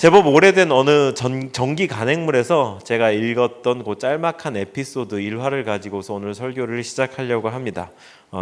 제법 오래된 어느 전기 간행물에서 제가 읽었던 그 짤막한 에피소드 일화를 가지고서 오늘 설교를 시작하려고 합니다.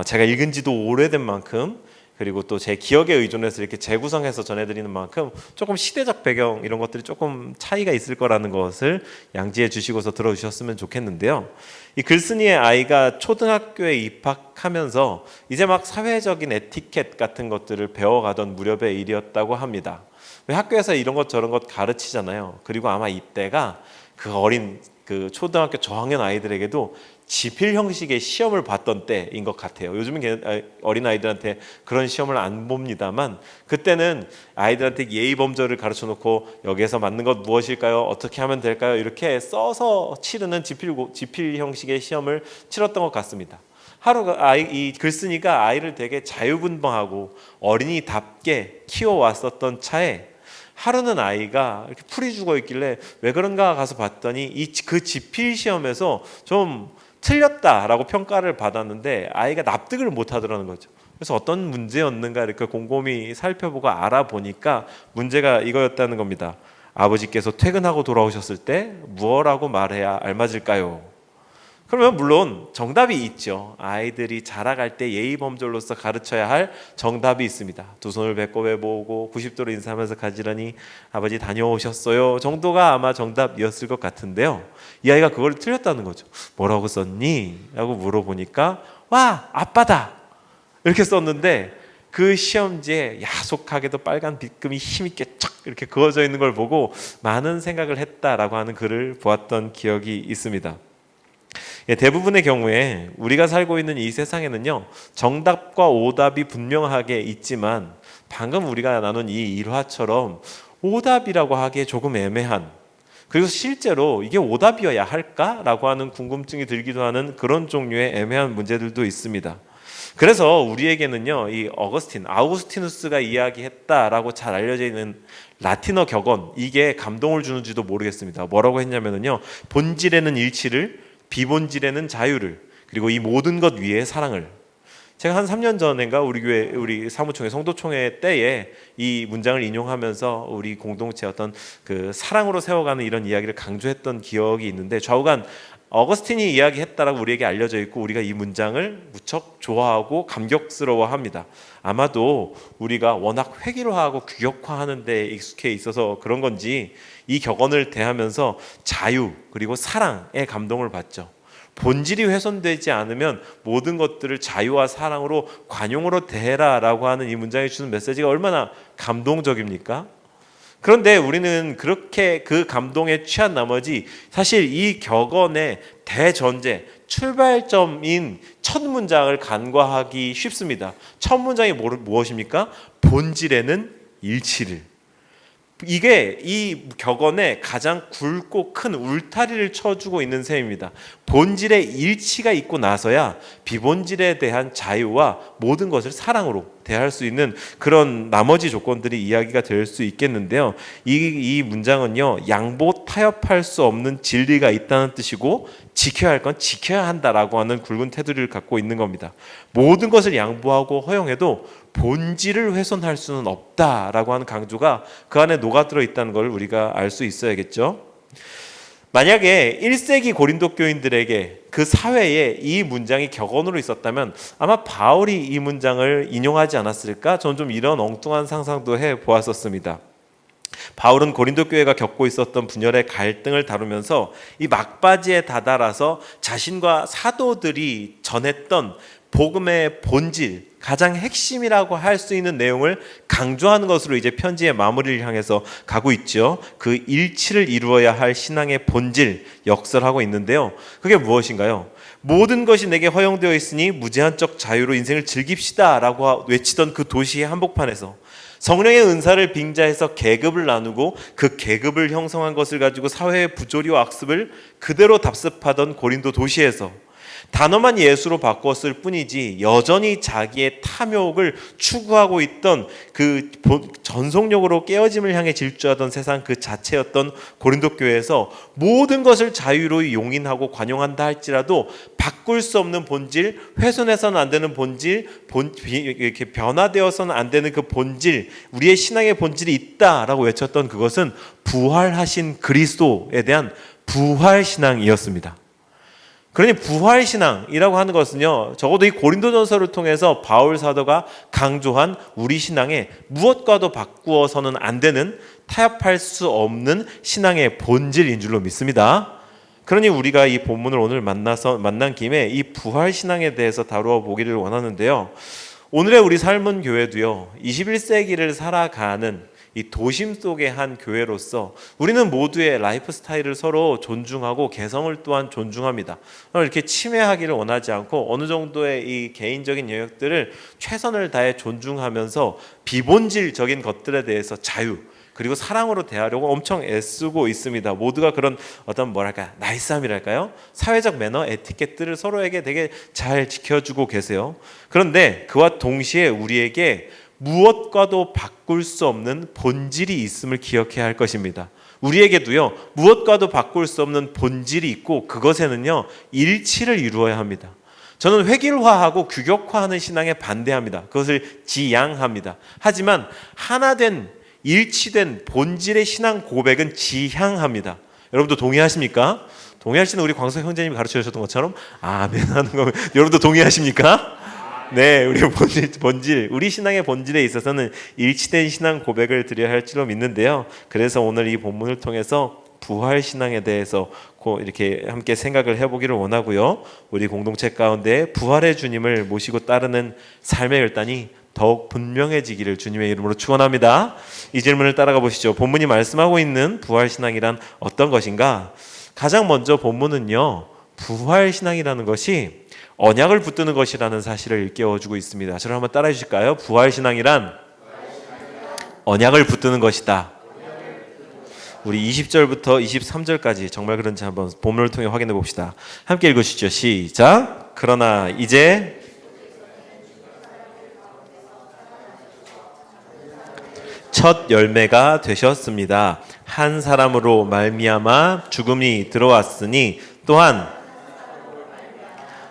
제가 읽은 지도 오래된 만큼, 그리고 또 제 기억에 의존해서 이렇게 재구성해서 전해드리는 만큼 조금 시대적 배경 이런 것들이 조금 차이가 있을 거라는 것을 양지해 주시고서 들어주셨으면 좋겠는데요. 이 글쓴이의 아이가 초등학교에 입학하면서 이제 막 사회적인 에티켓 같은 것들을 배워가던 무렵의 일이었다고 합니다. 왜 학교에서 이런 것 저런 것 가르치잖아요. 그리고 아마 이때가 그 어린 그 초등학교 저학년 아이들에게도 지필 형식의 시험을 봤던 때인 것 같아요. 요즘은 어린 아이들한테 그런 시험을 안 봅니다만, 그때는 아이들한테 예의 범절을 가르쳐 놓고 여기에서 맞는 것 무엇일까요? 어떻게 하면 될까요? 이렇게 써서 치르는 지필 형식의 시험을 치렀던 것 같습니다. 하루가 이 글쓴이가 아이를 되게 자유분방하고 어린이답게 키워왔었던 차에 하루는 아이가 이렇게 풀이 죽어 있길래 왜 그런가 가서 봤더니 그 지필 시험에서 좀 틀렸다라고 평가를 받았는데 아이가 납득을 못 하더라는 거죠. 그래서 어떤 문제였는가 이렇게 곰곰이 살펴보고 알아보니까 문제가 이거였다는 겁니다. 아버지께서 퇴근하고 돌아오셨을 때 무엇라고 말해야 알맞을까요? 그러면 물론 정답이 있죠. 아이들이 자라갈 때 예의범절로서 가르쳐야 할 정답이 있습니다. 두 손을 배꼽에 모으고 90도로 인사하면서 가지런히 아버지 다녀오셨어요 정도가 아마 정답이었을 것 같은데요. 이 아이가 그걸 틀렸다는 거죠. 뭐라고 썼니? 라고 물어보니까 와, 아빠다 이렇게 썼는데, 그 시험지에 야속하게도 빨간 빗금이 힘있게 착 이렇게 그어져 있는 걸 보고 많은 생각을 했다라고 하는 글을 보았던 기억이 있습니다. 대부분의 경우에 우리가 살고 있는 이 세상에는요, 정답과 오답이 분명하게 있지만 방금 우리가 나눈 이 일화처럼 오답이라고 하기에 조금 애매한, 그리고 실제로 이게 오답이어야 할까라고 하는 궁금증이 들기도 하는 그런 종류의 애매한 문제들도 있습니다. 그래서 우리에게는요, 이 아우구스티누스가 이야기했다라고 잘 알려져 있는 라틴어 격언, 이게 감동을 주는지도 모르겠습니다. 뭐라고 했냐면요, 본질에는 일치를, 비본질에는 자유를, 그리고 이 모든 것 위에 사랑을. 제가 한 3년 전인가 우리 사무총회 성도총회 때에 이 문장을 인용하면서 우리 공동체 어떤 그 사랑으로 세워가는 이런 이야기를 강조했던 기억이 있는데, 좌우간 어거스틴이 이야기했다라고 우리에게 알려져 있고 우리가 이 문장을 무척 좋아하고 감격스러워합니다. 아마도 우리가 워낙 회귀화하고 규격화하는 데 익숙해 있어서 그런 건지 이 격언을 대하면서 자유 그리고 사랑에 감동을 받죠. 본질이 훼손되지 않으면 모든 것들을 자유와 사랑으로 관용으로 대해라라고 하는 이 문장이 주는 메시지가 얼마나 감동적입니까? 그런데 우리는 그렇게 그 감동에 취한 나머지 사실 이 격언의 대전제, 출발점인 첫 문장을 간과하기 쉽습니다. 첫 문장이 무엇입니까? 본질에는 일치를. 이게 이 격언에 가장 굵고 큰 울타리를 쳐주고 있는 셈입니다. 본질의 일치가 있고 나서야 비본질에 대한 자유와 모든 것을 사랑으로 대할 수 있는 그런 나머지 조건들이 이야기가 될 수 있겠는데요. 이 문장은요, 양보 타협할 수 없는 진리가 있다는 뜻이고 지켜야 할 건 지켜야 한다라고 하는 굵은 테두리를 갖고 있는 겁니다. 모든 것을 양보하고 허용해도 본질을 훼손할 수는 없다라고 하는 강조가 그 안에 녹아들어 있다는 걸 우리가 알 수 있어야겠죠. 만약에 1세기 고린도 교인들에게 그 사회에 이 문장이 격언으로 있었다면 아마 바울이 이 문장을 인용하지 않았을까? 저는 좀 이런 엉뚱한 상상도 해보았었습니다. 바울은 고린도 교회가 겪고 있었던 분열의 갈등을 다루면서 이 막바지에 다다라서 자신과 사도들이 전했던 복음의 본질, 가장 핵심이라고 할 수 있는 내용을 강조하는 것으로 이제 편지의 마무리를 향해서 가고 있죠. 그 일치를 이루어야 할 신앙의 본질 역설하고 있는데요. 그게 무엇인가요? 모든 것이 내게 허용되어 있으니 무제한적 자유로 인생을 즐깁시다 라고 외치던 그 도시의 한복판에서 성령의 은사를 빙자해서 계급을 나누고 그 계급을 형성한 것을 가지고 사회의 부조리와 악습을 그대로 답습하던 고린도 도시에서 단어만 예수로 바꿨을 뿐이지 여전히 자기의 탐욕을 추구하고 있던 그 전속력으로 깨어짐을 향해 질주하던 세상 그 자체였던 고린도 교회에서 모든 것을 자유로 용인하고 관용한다 할지라도 바꿀 수 없는 본질, 훼손해서는 안 되는 본질, 이렇게 변화되어서는 안 되는 그 본질, 우리의 신앙의 본질이 있다라고 외쳤던 그것은 부활하신 그리스도에 대한 부활신앙이었습니다. 그러니 부활신앙이라고 하는 것은요, 적어도 이 고린도전서를 통해서 바울 사도가 강조한 우리 신앙에 무엇과도 바꾸어서는 안 되는, 타협할 수 없는 신앙의 본질인 줄로 믿습니다. 그러니 우리가 이 본문을 오늘 만난 김에 이 부활신앙에 대해서 다루어 보기를 원하는데요, 오늘의 우리 삶은 교회도요, 21세기를 살아가는 이 도심 속의 한 교회로서 우리는 모두의 라이프 스타일을 서로 존중하고 개성을 또한 존중합니다. 이렇게 침해하기를 원하지 않고 어느 정도의 이 개인적인 영역들을 최선을 다해 존중하면서 비본질적인 것들에 대해서 자유 그리고 사랑으로 대하려고 엄청 애쓰고 있습니다. 모두가 그런 어떤 나이스함이랄까요? 사회적 매너, 에티켓들을 서로에게 되게 잘 지켜주고 계세요. 그런데 그와 동시에 우리에게 무엇과도 바꿀 수 없는 본질이 있음을 기억해야 할 것입니다. 우리에게도요, 무엇과도 바꿀 수 없는 본질이 있고 그것에는요, 일치를 이루어야 합니다. 저는 획일화하고 규격화하는 신앙에 반대합니다. 그것을 지양합니다. 하지만 하나된 일치된 본질의 신앙 고백은 지향합니다. 여러분도 동의하십니까? 동의하시는 우리 광석 형제님이 가르쳐 주셨던 것처럼 아멘 하는 거면 여러분도 동의하십니까? 네, 우리의 본질, 우리 신앙의 본질에 있어서는 일치된 신앙 고백을 드려야 할 줄로 믿는데요. 그래서 오늘 이 본문을 통해서 부활 신앙에 대해서 이렇게 함께 생각을 해보기를 원하고요. 우리 공동체 가운데 부활의 주님을 모시고 따르는 삶의 결단이 더욱 분명해지기를 주님의 이름으로 축원합니다. 이 질문을 따라가 보시죠. 본문이 말씀하고 있는 부활 신앙이란 어떤 것인가? 가장 먼저 본문은요, 부활 신앙이라는 것이 언약을 붙드는 것이라는 사실을 일깨워주고 있습니다. 저를 한번 따라해 주실까요? 부활신앙이란 언약을 붙드는 것이다. 우리 20절부터 23절까지 정말 그런지 한번 본문을 통해 확인해 봅시다. 함께 읽으시죠. 시작. 그러나 이제 첫 열매가 되셨습니다. 한 사람으로 말미암아 죽음이 들어왔으니 또한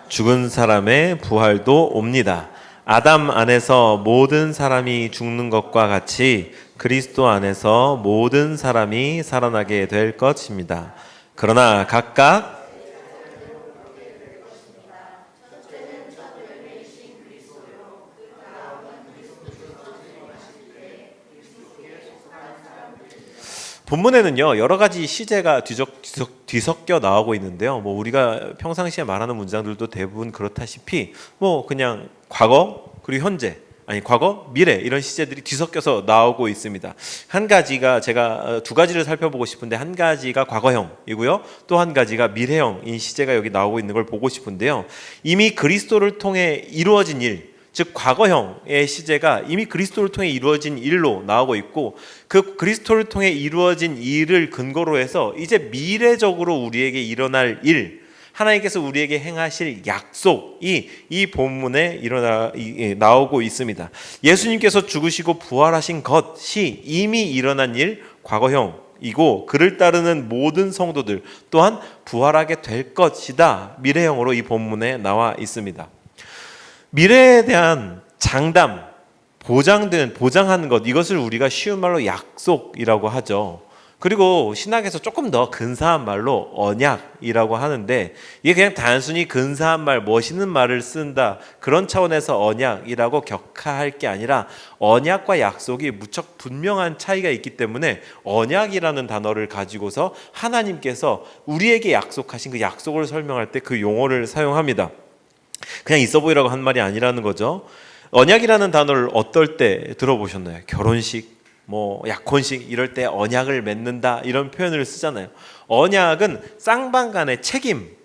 죽은 사람의 부활도 옵니다. 아담 안에서 모든 사람이 죽는 것과 같이 그리스도 안에서 모든 사람이 살아나게 될 것입니다. 그러나 각각 본문에는요, 여러 가지 시제가 뒤섞여 나오고 있는데요. 우리가 평상시에 말하는 문장들도 대부분 그렇다시피 그냥 과거 그리고 현재, 과거, 미래 이런 시제들이 뒤섞여서 나오고 있습니다. 한 가지가 제가 두 가지를 살펴보고 싶은데 한 가지가 과거형이고요. 또 한 가지가 미래형인 시제가 여기 나오고 있는 걸 보고 싶은데요. 이미 그리스도를 통해 이루어진 일, 즉 과거형의 시제가 이미 그리스도를 통해 이루어진 일로 나오고 있고 그 그리스도를 통해 이루어진 일을 근거로 해서 이제 미래적으로 우리에게 일어날 일, 하나님께서 우리에게 행하실 약속이 이 본문에 나오고 있습니다. 예수님께서 죽으시고 부활하신 것이 이미 일어난 일, 과거형이고 그를 따르는 모든 성도들 또한 부활하게 될 것이다. 미래형으로 이 본문에 나와 있습니다. 미래에 대한 장담, 보장하는 것, 이것을 우리가 쉬운 말로 약속이라고 하죠. 그리고 신학에서 조금 더 근사한 말로 언약이라고 하는데 이게 그냥 단순히 근사한 말, 멋있는 말을 쓴다 그런 차원에서 언약이라고 격하할 게 아니라 언약과 약속이 무척 분명한 차이가 있기 때문에 언약이라는 단어를 가지고서 하나님께서 우리에게 약속하신 그 약속을 설명할 때 그 용어를 사용합니다. 그냥 있어 보이라고 한 말이 아니라는 거죠. 언약이라는 단어를 어떨 때 들어보셨나요? 결혼식, 약혼식 이럴 때 언약을 맺는다 이런 표현을 쓰잖아요. 언약은 쌍방간의 책임을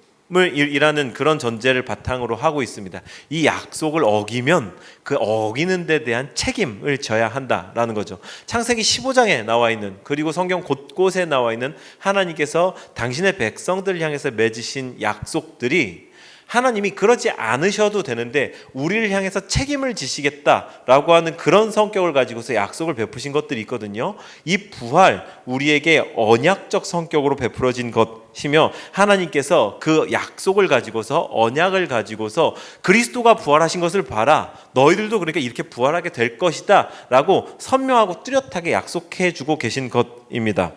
이라는 그런 전제를 바탕으로 하고 있습니다. 이 약속을 어기면 그 어기는 데 대한 책임을 져야 한다라는 거죠. 창세기 15장에 나와 있는 그리고 성경 곳곳에 나와 있는 하나님께서 당신의 백성들을 향해서 맺으신 약속들이 하나님이 그러지 않으셔도 되는데 우리를 향해서 책임을 지시겠다라고 하는 그런 성격을 가지고서 약속을 베푸신 것들이 있거든요. 이 부활, 우리에게 언약적 성격으로 베풀어진 것이며 하나님께서 그 약속을 가지고서, 언약을 가지고서 그리스도가 부활하신 것을 봐라, 너희들도 그러니까 이렇게 부활하게 될 것이다 라고 선명하고 뚜렷하게 약속해 주고 계신 것입니다.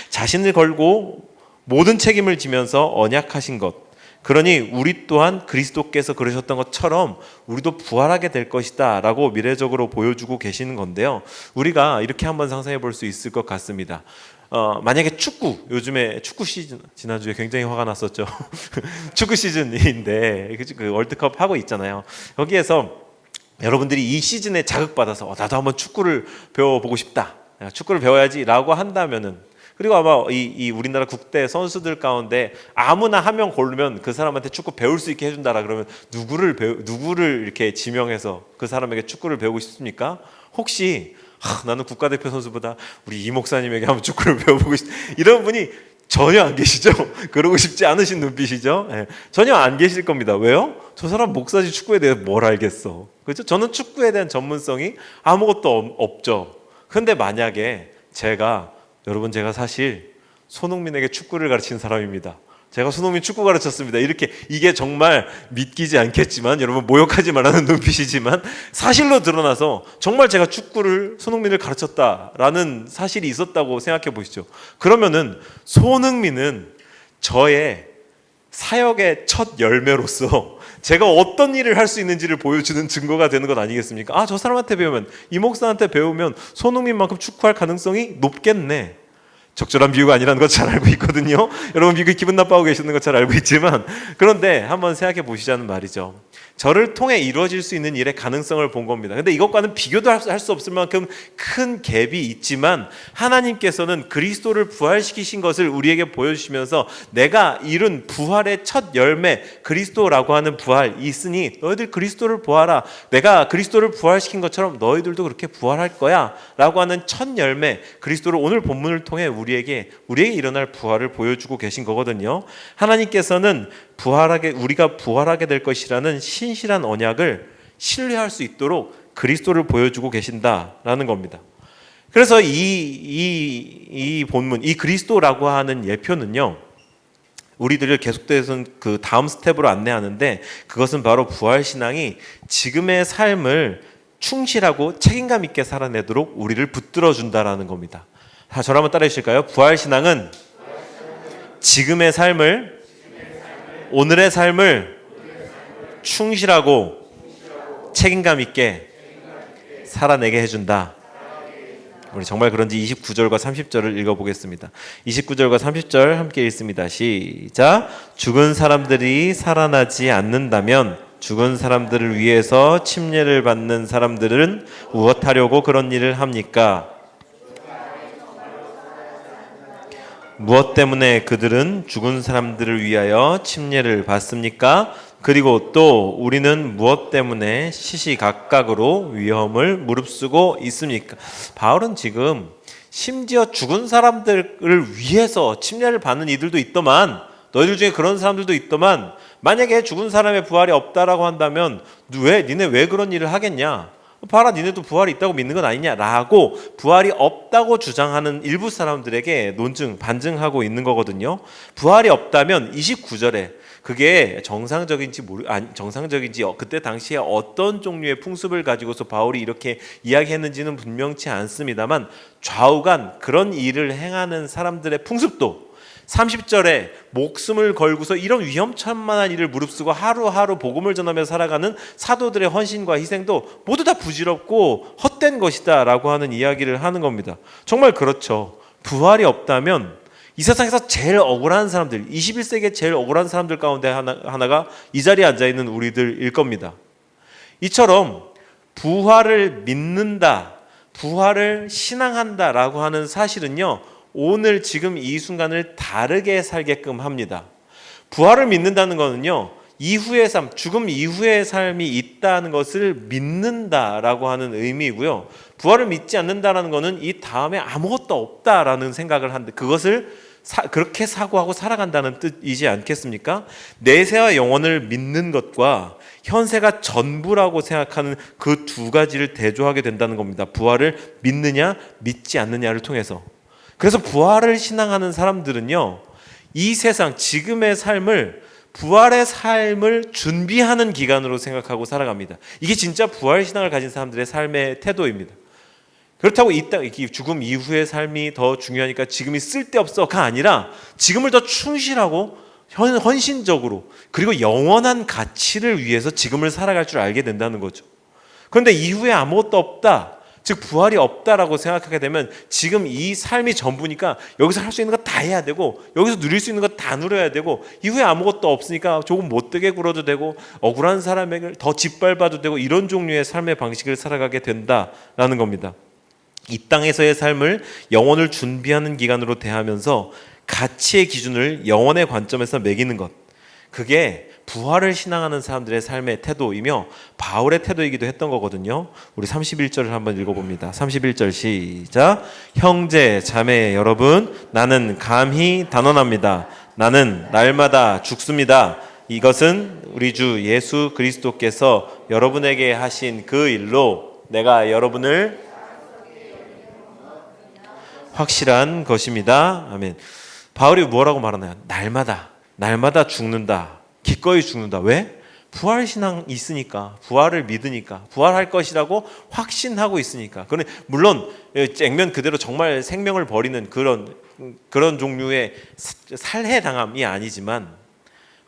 자신을 걸고 모든 책임을 지면서 언약하신 것, 그러니 우리 또한 그리스도께서 그러셨던 것처럼 우리도 부활하게 될 것이다 라고 미래적으로 보여주고 계시는 건데요. 우리가 이렇게 한번 상상해 볼 수 있을 것 같습니다. 만약에 축구, 요즘에 축구 시즌, 지난주에 굉장히 화가 났었죠. 축구 시즌인데 그 월드컵 하고 있잖아요. 여기에서 여러분들이 이 시즌에 자극받아서 나도 한번 축구를 배워보고 싶다, 축구를 배워야지 라고 한다면은, 그리고 아마 이 우리나라 국대 선수들 가운데 아무나 한 명 고르면 그 사람한테 축구 배울 수 있게 해준다라 그러면 누구를 이렇게 지명해서 그 사람에게 축구를 배우고 싶습니까? 혹시 나는 국가대표 선수보다 우리 이 목사님에게 한번 축구를 배워보고 싶다, 이런 분이 전혀 안 계시죠? 그러고 싶지 않으신 눈빛이죠? 네, 전혀 안 계실 겁니다. 왜요? 저 사람 목사지 축구에 대해 뭘 알겠어. 그렇죠? 저는 축구에 대한 전문성이 아무것도 없죠. 근데 만약에 제가 사실 손흥민에게 축구를 가르친 사람입니다. 제가 손흥민 축구 가르쳤습니다. 이게 정말 믿기지 않겠지만, 여러분 모욕하지 말라는 눈빛이지만 사실로 드러나서 정말 제가 손흥민을 가르쳤다라는 사실이 있었다고 생각해 보시죠. 그러면은 손흥민은 저의 사역의 첫 열매로서 제가 어떤 일을 할 수 있는지를 보여주는 증거가 되는 것 아니겠습니까? 저 사람한테 배우면, 이 목사한테 배우면 손흥민만큼 축구할 가능성이 높겠네. 적절한 비유가 아니라는 거 잘 알고 있거든요. 여러분 기분 나빠하고 계시는 거 잘 알고 있지만, 그런데 한번 생각해 보시자는 말이죠. 저를 통해 이루어질 수 있는 일의 가능성을 본 겁니다. 근데 이것과는 비교도 할 수 없을 만큼 큰 갭이 있지만 하나님께서는 그리스도를 부활시키신 것을 우리에게 보여주시면서 내가 이룬 부활의 첫 열매 그리스도라고 하는 부활이 있으니 너희들 그리스도를 보아라, 내가 그리스도를 부활시킨 것처럼 너희들도 그렇게 부활할 거야 라고 하는 첫 열매 그리스도를 오늘 본문을 통해 우리에게 일어날 부활을 보여주고 계신 거거든요. 하나님께서는 우리가 부활하게 될 것이라는 신실한 언약을 신뢰할 수 있도록 그리스도를 보여주고 계신다라는 겁니다. 그래서 이 본문, 이 그리스도라고 하는 예표는요, 우리들을 계속돼서 그 다음 스텝으로 안내하는데, 그것은 바로 부활신앙이 지금의 삶을 충실하고 책임감 있게 살아내도록 우리를 붙들어 준다라는 겁니다. 저를 한번 따라해 주실까요? 부활신앙은 지금의 삶을, 오늘의 삶을 충실하고 책임감 있게 살아내게 해준다. 우리 정말 그런지 29절과 30절을 읽어보겠습니다. 29절과 30절 함께 읽습니다. 시작. 죽은 사람들이 살아나지 않는다면 죽은 사람들을 위해서 침례를 받는 사람들은 무엇하려고 그런 일을 합니까? 무엇 때문에 그들은 죽은 사람들을 위하여 침례를 받습니까? 그리고 또 우리는 무엇 때문에 시시각각으로 위험을 무릅쓰고 있습니까? 바울은 지금 심지어 죽은 사람들을 위해서 침례를 받는 이들도 있더만, 너희들 중에 그런 사람들도 있더만, 만약에 죽은 사람의 부활이 없다라고 한다면 니네 왜 그런 일을 하겠냐? 봐라, 니네도 부활이 있다고 믿는 건 아니냐라고 부활이 없다고 주장하는 일부 사람들에게 반증하고 있는 거거든요. 부활이 없다면 29절에 그게 정상적인지 그때 당시에 어떤 종류의 풍습을 가지고서 바울이 이렇게 이야기했는지는 분명치 않습니다만, 좌우간 그런 일을 행하는 사람들의 풍습도 30절에 목숨을 걸고서 이런 위험천만한 일을 무릅쓰고 하루하루 복음을 전하며 살아가는 사도들의 헌신과 희생도 모두 다 부질없고 헛된 것이다 라고 하는 이야기를 하는 겁니다. 정말 그렇죠. 부활이 없다면 이 세상에서 제일 억울한 사람들, 21세기에 제일 억울한 사람들 가운데 하나가 이 자리에 앉아있는 우리들일 겁니다. 이처럼 부활을 믿는다, 부활을 신앙한다 라고 하는 사실은요, 오늘 지금 이 순간을 다르게 살게끔 합니다. 부활을 믿는다는 것은요, 이후의 삶, 죽음 이후의 삶이 있다는 것을 믿는다라고 하는 의미이고요. 부활을 믿지 않는다라는 것은 이 다음에 아무것도 없다라는 생각을 하는데, 그것을 그렇게 사고하고 살아간다는 뜻이지 않겠습니까? 내세와 영원을 믿는 것과 현세가 전부라고 생각하는 그 두 가지를 대조하게 된다는 겁니다. 부활을 믿느냐 믿지 않느냐를 통해서. 그래서 부활을 신앙하는 사람들은요, 이 세상 지금의 삶을 부활의 삶을 준비하는 기간으로 생각하고 살아갑니다. 이게 진짜 부활 신앙을 가진 사람들의 삶의 태도입니다. 그렇다고 죽음 이후의 삶이 더 중요하니까 지금이 쓸데없어가 아니라 지금을 더 충실하고 헌신적으로 그리고 영원한 가치를 위해서 지금을 살아갈 줄 알게 된다는 거죠. 그런데 이후에 아무것도 없다, 즉 부활이 없다라고 생각하게 되면 지금 이 삶이 전부니까 여기서 할 수 있는 거 다 해야 되고 여기서 누릴 수 있는 거 다 누려야 되고 이후에 아무것도 없으니까 조금 못되게 굴어도 되고 억울한 사람에게 더 짓밟아도 되고 이런 종류의 삶의 방식을 살아가게 된다라는 겁니다. 이 땅에서의 삶을 영원을 준비하는 기간으로 대하면서 가치의 기준을 영원의 관점에서 매기는 것, 그게 부활을 신앙하는 사람들의 삶의 태도이며 바울의 태도이기도 했던 거거든요. 우리 31절을 한번 읽어봅니다. 31절 시작. 형제 자매 여러분, 나는 감히 단언합니다. 나는 날마다 죽습니다. 이것은 우리 주 예수 그리스도께서 여러분에게 하신 그 일로 내가 여러분을 확실한 것입니다. 아멘. 바울이 뭐라고 말하나요? 날마다 죽는다. 기꺼이 죽는다. 왜? 부활신앙이 있으니까, 부활을 믿으니까, 부활할 것이라고 확신하고 있으니까. 물론 액면 그대로 정말 생명을 버리는 그런 종류의 살해당함이 아니지만,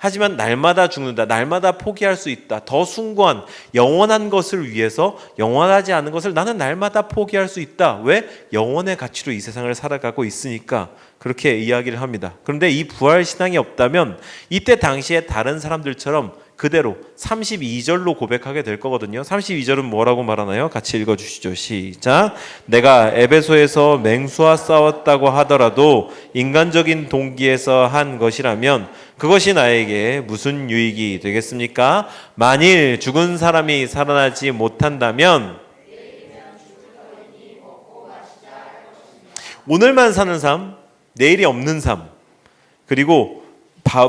하지만 날마다 죽는다, 날마다 포기할 수 있다, 더 숭고한 영원한 것을 위해서 영원하지 않은 것을 나는 날마다 포기할 수 있다. 왜? 영원의 가치로 이 세상을 살아가고 있으니까 그렇게 이야기를 합니다. 그런데 이 부활신앙이 없다면 이때 당시에 다른 사람들처럼 그대로 32절로 고백하게 될 거거든요. 32절은 뭐라고 말하나요? 같이 읽어주시죠. 시작. 내가 에베소에서 맹수와 싸웠다고 하더라도 인간적인 동기에서 한 것이라면 그것이 나에게 무슨 유익이 되겠습니까? 만일 죽은 사람이 살아나지 못한다면 오늘만 사는 삶, 내일이 없는 삶, 그리고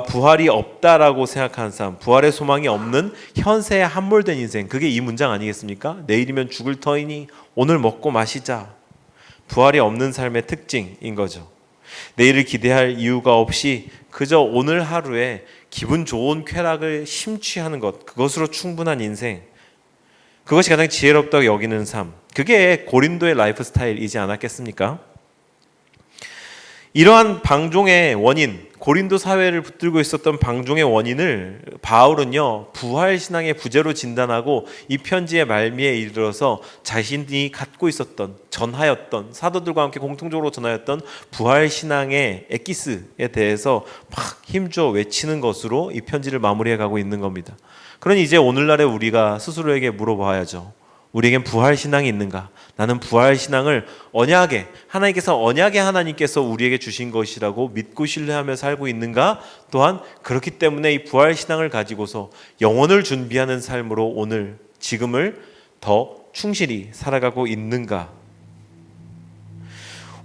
부활이 없다라고 생각하는 삶, 부활의 소망이 없는 현세에 함몰된 인생, 그게 이 문장 아니겠습니까? 내일이면 죽을 터이니 오늘 먹고 마시자. 부활이 없는 삶의 특징인 거죠. 내일을 기대할 이유가 없이 그저 오늘 하루에 기분 좋은 쾌락을 심취하는 것, 그것으로 충분한 인생, 그것이 가장 지혜롭다고 여기는 삶, 그게 고린도의 라이프 스타일이지 않았겠습니까? 이러한 방종의 원인, 고린도 사회를 붙들고 있었던 방종의 원인을 바울은요, 부활신앙의 부재로 진단하고 이 편지의 말미에 이르러서 자신이 갖고 있었던, 전하였던, 사도들과 함께 공통적으로 전하였던 부활신앙의 엑기스에 대해서 막 힘주어 외치는 것으로 이 편지를 마무리해가고 있는 겁니다. 그러니 이제 오늘날의 우리가 스스로에게 물어봐야죠. 우리에겐 부활신앙이 있는가? 나는 부활신앙을 하나님께서 우리에게 주신 것이라고 믿고 신뢰하며 살고 있는가? 또한 그렇기 때문에 이 부활신앙을 가지고서 영원을 준비하는 삶으로 오늘, 지금을 더 충실히 살아가고 있는가?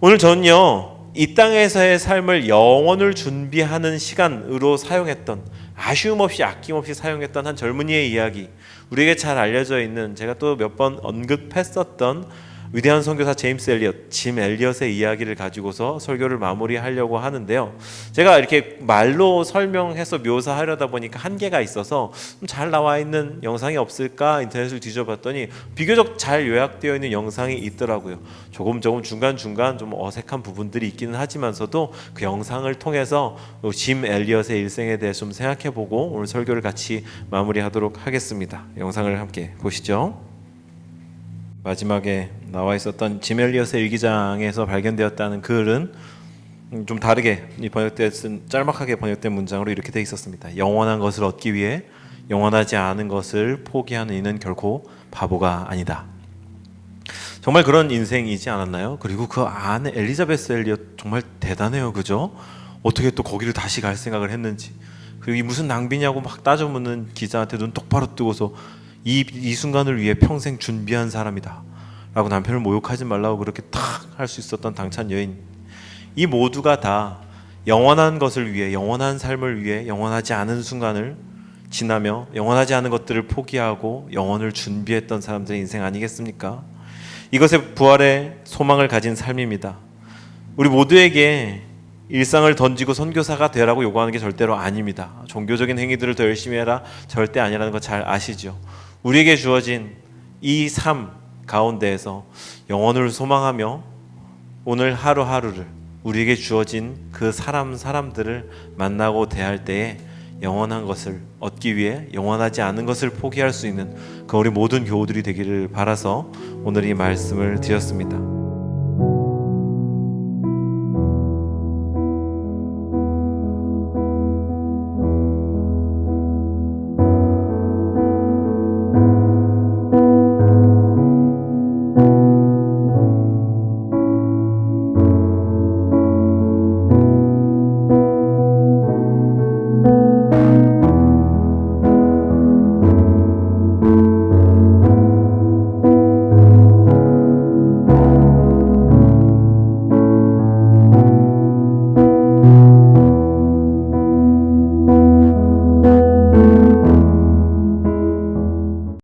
오늘 저는요, 이 땅에서의 삶을 영원을 준비하는 시간으로 사용했던, 아쉬움 없이 아낌없이 사용했던 한 젊은이의 이야기, 우리에게 잘 알려져 있는, 제가 또 몇 번 언급했었던 위대한 선교사 짐 엘리엇의 이야기를 가지고서 설교를 마무리하려고 하는데요. 제가 이렇게 말로 설명해서 묘사하려다 보니까 한계가 있어서 잘 나와 있는 영상이 없을까 인터넷을 뒤져봤더니 비교적 잘 요약되어 있는 영상이 있더라고요. 조금 중간중간 좀 어색한 부분들이 있기는 하지만서도 그 영상을 통해서 짐 엘리엇의 일생에 대해 좀 생각해보고 오늘 설교를 같이 마무리하도록 하겠습니다. 영상을 함께 보시죠. 마지막에 나와 있었던 짐 엘리엇의 일기장에서 발견되었다는 글은 좀 다르게 짤막하게 번역된 문장으로 이렇게 되어 있었습니다. 영원한 것을 얻기 위해 영원하지 않은 것을 포기하는 이는 결코 바보가 아니다. 정말 그런 인생이지 않았나요? 그리고 그 안에 엘리자베스 엘리엇 정말 대단해요, 그죠? 어떻게 또 거기를 다시 갈 생각을 했는지, 그리고 이 무슨 낭비냐고 막 따져 묻는 기자한테 눈 똑바로 뜨고서 이 순간을 위해 평생 준비한 사람이다 라고 남편을 모욕하지 말라고 그렇게 탁 할 수 있었던 당찬 여인, 이 모두가 다 영원한 것을 위해, 영원한 삶을 위해 영원하지 않은 순간을 지나며 영원하지 않은 것들을 포기하고 영원을 준비했던 사람들의 인생 아니겠습니까? 이것의 부활의 소망을 가진 삶입니다. 우리 모두에게 일상을 던지고 선교사가 되라고 요구하는 게 절대로 아닙니다. 종교적인 행위들을 더 열심히 해라 절대 아니라는 거 잘 아시죠? 우리에게 주어진 이 삶 가운데에서 영원을 소망하며 오늘 하루하루를 우리에게 주어진 그 사람들을 만나고 대할 때에 영원한 것을 얻기 위해 영원하지 않은 것을 포기할 수 있는 그 우리 모든 교우들이 되기를 바라서 오늘 이 말씀을 드렸습니다.